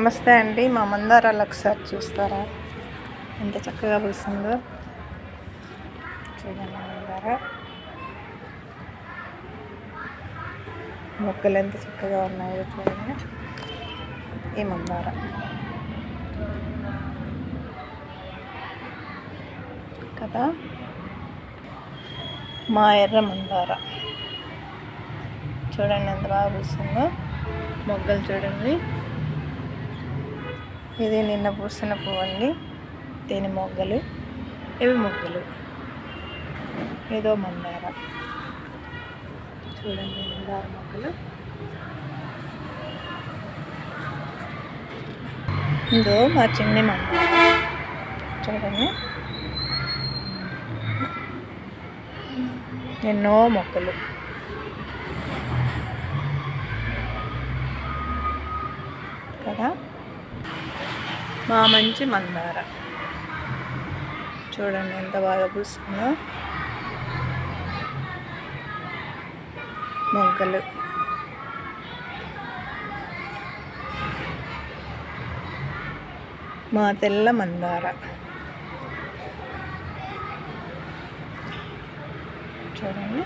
నమస్తే అండి. మా మందారాలు ఒకసారి చూస్తారా? ఎంత చక్కగా పూసిందో చూడండి. మందార మొక్కలు ఎంత చక్కగా ఉన్నాయో చూడండి. ఈ మందార కదా, మా ఎర్ర మందార చూడండి ఎంత బాగా పూసిందో. మొగ్గలు చూడండి. ఇది నిన్న పూసిన పువ్వు అండి. దీని మొగ్గలు, ఇవి మొగ్గలు. ఏదో మందార చూడండి, మందార మొగ్గలు. ఇదో మా చిన్ని మందార చూడండి. ఎన్నో మొక్కలు కదా. మా మంచి మందార చూడండి ఎంత బాగా పూస్తుందో. మొగ్గలు మా తెల్ల మందార చూడండి.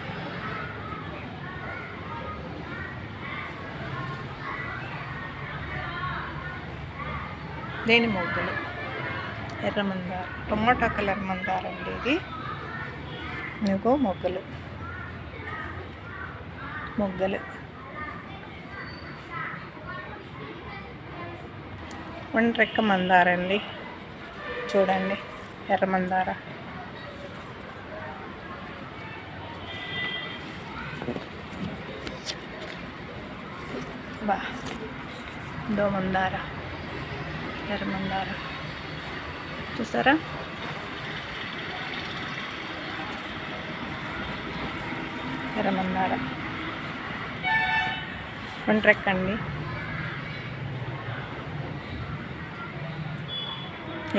దేని మొగ్గలు ఎర్ర మందార, టొమాటో కలర్ మందార అండి ఇది. మీకు మొగ్గలు ఒంట్రెక్క మందార అండి. చూడండి ఎర్ర మందార. బా దో మందార, ఎర్ర మందార చూసారా? ఎర్ర మందార ఒంట్రెక్కండి.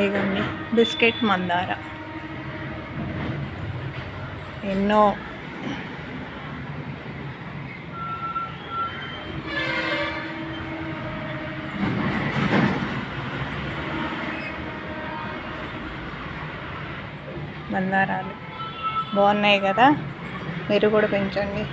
ఇగండి బిస్కెట్ మందార. ఎన్నో మందారాలు బాగున్నాయి కదా. మీరు కూడా పెంచండి.